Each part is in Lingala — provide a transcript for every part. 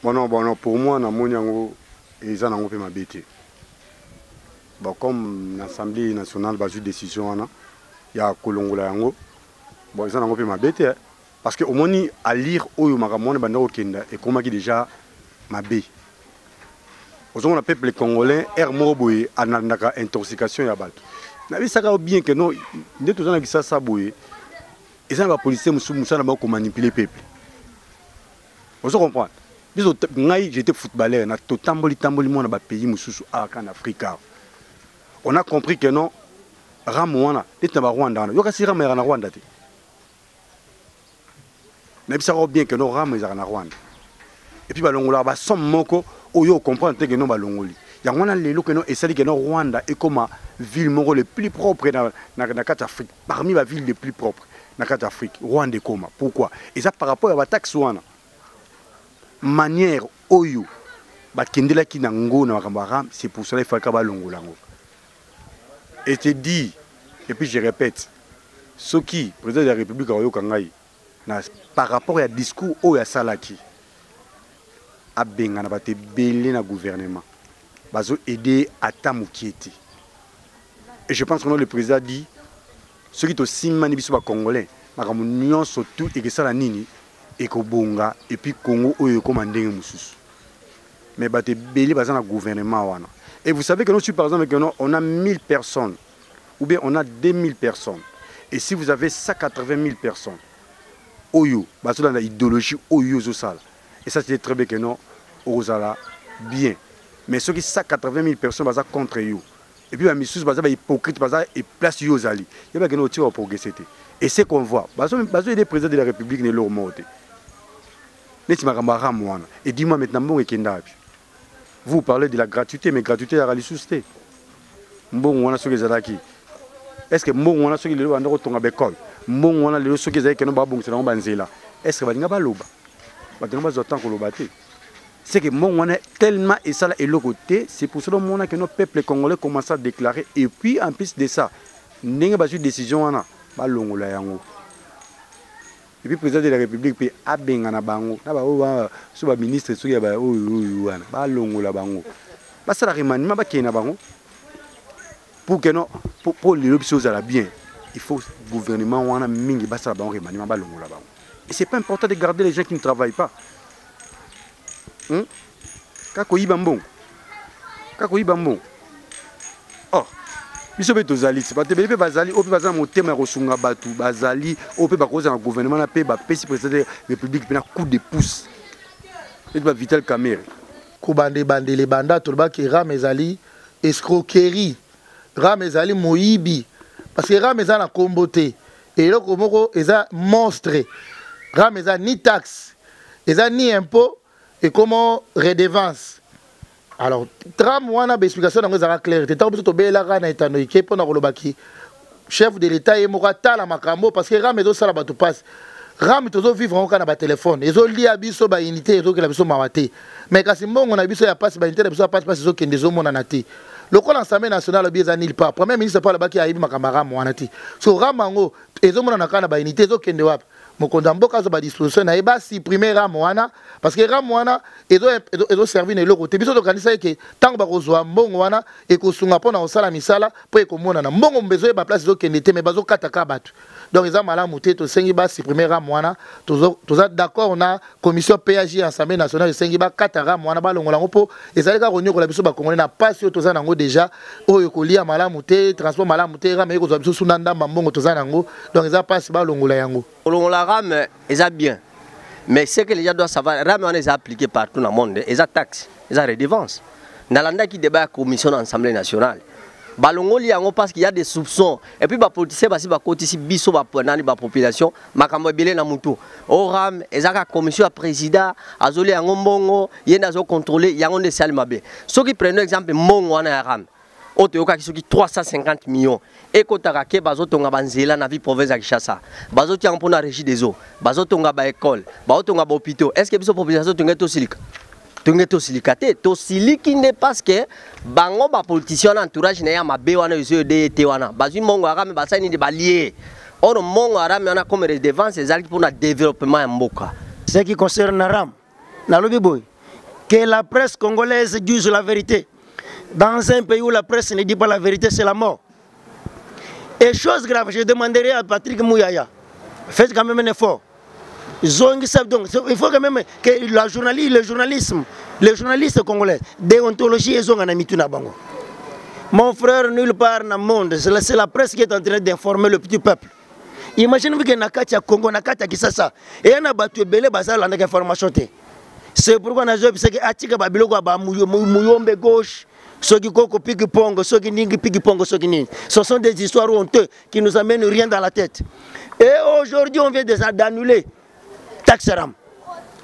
Bon, pour moi, na moniango ils en ont fait ma bête. Bon, comme l'Assemblée nationale va jouer décision, il y a Kolongola yango. Bon, ils en ont fait ma bête. Parce que au moins à lire Oyo Maramone Bandao Kenda et comment qui déjà ma bête. Aujourd'hui, on a peuple congolais, Hermoboye, Anandaka, intoxication ya bato. Na bi saka bien que non, ne tous en qui ça boye. Ils ont la police moussa na ko manipuler peuple. Vous comprenez? J'étais footballeur, na to tamboli moi na ba pays mususu en Afrique. On a compris que non Ramwana, était na Rwanda. Yo kasi Ram na Rwanda te. Na bi saka bien que non Ram na Rwanda. Et puis balongola ba som moko oyo comprendre que non balongoli. Il y a lelo que non et ça dit que non Rwanda est comme ville moko le plus propre na Afrique. Parmi les villes les plus propres na Afrique, Rwanda est comme. Pourquoi? Et ça par rapport à la taxe wana. Manière oyo bakendela ki nango na makambaram, c'est pour cela il faut ka balongola ngo. Et te dit et puis je répète, ce qui président de la République oyo kangai na par rapport à discours oyo salaki a benga na bate belé na gouvernement bazo aider à tamukieti. Et je pense que le président dit ceux qui to simani biso ba congolais makamu nyon surtout et que ça la nini et ko bonga et puis Congo oyo commandé mususu. Mais bate belé baza na gouvernement wana. Et vous savez que nous par exemple que on a 1000 personnes ou bien on a 2000 personnes. Et si vous avez 180 000 personnes oyo bazo dans la idéologie oyo zo sala. Et ça c'est très bien que non Ozala bien. Mais ceux qui 180 000 personnes baza contre eux. Et puis la mission baza hypocrite baza et place yo zali. Il y a que nous tire progresser. Et c'est qu'on voit. Bazo des présidents de la République ne leur morte. Neti makambara mwana. Et dis-moi maintenant bon ekenda. Vous parlez de la gratuité mais gratuité ya ralisouste. Mbongo wana soki ezalaki. Est-ce que mbongo wana soki lelo banda ko tonga bekol. Mbongo wana lelo soki ezalaki no ba bongisa na banzela. Est-ce que balinga baloba? Balinga bazotan ko lobate. C'est que mon on est tellement et ça là et le côté, c'est pour cela que nos peuples congolais commencent à déclarer et puis en plus de ça, n'engue pas une décision ana ba longola yango. Et puis président de la République peut abenga na bango, na ba o so ba ministre so ya ba o wana ba longola bango. Ba ça la remaniement ba kena bango. Pour que non pour les choses à la bien, il faut gouvernement wana mingi ba ça la bango remaniement ba longola bango. Et c'est pas important de garder les gens qui ne travaillent pas. Kako ibambon. Oh, biso beto zali, c'est pas te bébé bazali, opi bazana motema rosunga batu, bazali, opi bakoza na gouvernement na pe ba pesi président de la République pena coup de pouce. Et ba Vital Kamerhe. Ko bande les banda to ba ki ramezali escroquerie. Ramezali moyibi parce que rameza na komboté et loko moko eza monstre. Rameza ni taxe, eza ni impôt et comment redevance. Alors, tram wana ba explication nango ezaka clair. Te tabu to belaka na etano ike pona kolobaki. Chef de l'État et morata la makambo parce que ram ezo sala bato passe. Ram tozo vivre en kana ba téléphone. Ezo lia biso ba unité ezo kela biso mawate. Mais kasi mbongo na biso ya passe ba unité na biso passe ezo kende zo mona na te. Le col l'Assemblée nationale bieza nil pas. Premier ministre parle baki aibi makamara wana te. So ramango ezo mona na kana ba unité ezo kende wapi. Mokonda mboka zo ba disposition na eba supprimer ram wana parce que ram wana ezo servir na loko te biso to kanisa ke tango ba kozwa mbongo wana e ko sunga pona osala misala po e ko mona na mbongo mbezo ba place zo kende te mais bazo kataka batu donc eza malamu te to sengi ba supprimer ram wana toza d'accord na commission PAJ Assemblée nationale sengi ba kataka ram wana ba longola ngopo ezali ka ronyo ko la biso ba congolais na passe toza nango déjà oyo ko lia malamu te transport malamu te ram e ko zo biso sunanda mbongo toza nango donc eza passe ba longola yango la RAM est bien, mais ce que les gens doivent savoir, la RAM est appliquée partout dans le monde, ils ont taxe, ils ont redevance. Dans l'anda qui débat la commission de l'Assemblée nationale, balongoli yango parce qu'il y a des soupçons et puis ba politicien basi ba côté si biso ba ponani ba population makambo belé na mutu. Au RAM, ils ont la commission à président, azoli yango mbongo, yenda zo contrôler yango de salmabe. Ceux qui prennent exemple mbongo wana RAM. Oteoka qui 350 millions et kotaka ke bazotonga banzela na vie province ya Kinshasa bazoti en pona régie des eaux bazotonga ba école bazotonga ba hôpitaux est-ce que biso population tonga to silika to siliki ne parce que bango ba politicien entourage na ya mabe wana yo de wana bazui mongo arame basani de balier or mongo arame wana comme redevance ezali pour le développement ya mboka ce qui concerne ram na lobi boy que la presse congolaise dise la vérité. Dans un pays où la presse ne dit pas la vérité, c'est la mort. Et chose grave, je demanderai à Patrick Mouyaya, faites quand même un effort. Donc, il faut quand même que les journalistes congolais, déontologie, ils ont un ami tout na bango. Mon frère, nulle part dans le monde, c'est la presse qui est en train d'informer le petit peuple. Imaginez-vous que Nakati à Congo, Nakati à Kisasa, et on a battu Belé Bazar dans l'information. C'est pourquoi on a dit que Atika Babiloko a Mouyombe gauche, ceux qui koko pigi pongo, ceux qui ningi pigi pongo, ceux qui ningi. Ce sont des histoires honteuses qui nous amènent rien dans la tête. Et aujourd'hui, on vient d'annuler Taxaram.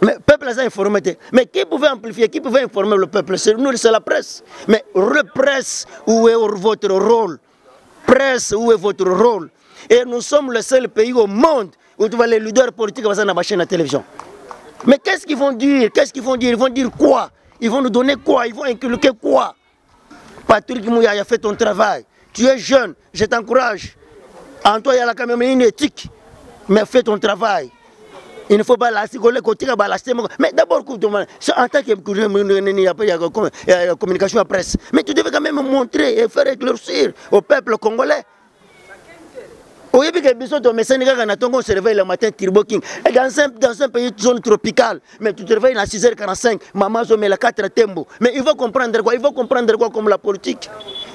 Mais le peuple a informé. Mais qui pouvait amplifier, qui pouvait informer le peuple? C'est nous, c'est la presse. Mais presse, où est votre rôle? Presse, où est votre rôle? Et nous sommes le seul pays au monde où tu vois les leaders politiques dans la chaîne de télévision. Mais qu'est-ce qu'ils vont dire? Qu'est-ce qu'ils vont dire? Ils vont dire quoi? Ils vont nous donner quoi? Ils vont inculquer quoi? Patrick Mouyaya, fait ton travail. Tu es jeune, je t'encourage. En toi, il y a quand même une éthique. Mais fais ton travail. Il ne faut pas la mais d'abord, en tant que communication à presse, mais tu devais quand même montrer et faire éclaircir au peuple congolais. Au début, on se réveille le matin, Turbo King. Et dans un pays de zone tropicale, mais tu te réveilles à 6h45, maman, met la 4 tembo. Mais il faut comprendre quoi? Il faut comprendre quoi comme la politique?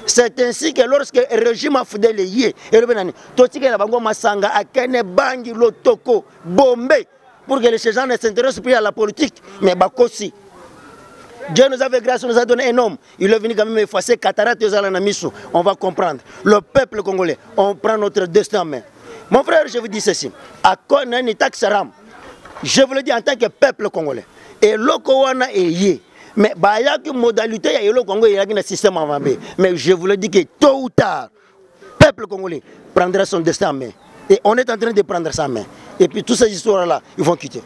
C'est ainsi que lorsque le régime a fidèle lié, et le Benani, Toti la Bango Masanga, Akene Bangi, Lotoko, Bombay, pour que les gens ne s'intéressent plus à la politique, mais Bakosi. Dieu nous avait grâce, nous a donné un homme. Il est venu quand même effacer cataracte aux Alanamisou. On va comprendre. Le peuple congolais, on prend notre destin en main. Mon frère, je vous dis ceci. À Konani Taxaram, je vous le dis en tant que peuple congolais. Et l'Okowana est yé. Mais il y a une modalité, il y a le Congo, il y a un système en main. Mais je vous le dis que tôt ou tard, le peuple congolais prendra son destin en main. Et on est en train de prendre sa main. Et puis toutes ces histoires-là, ils vont quitter.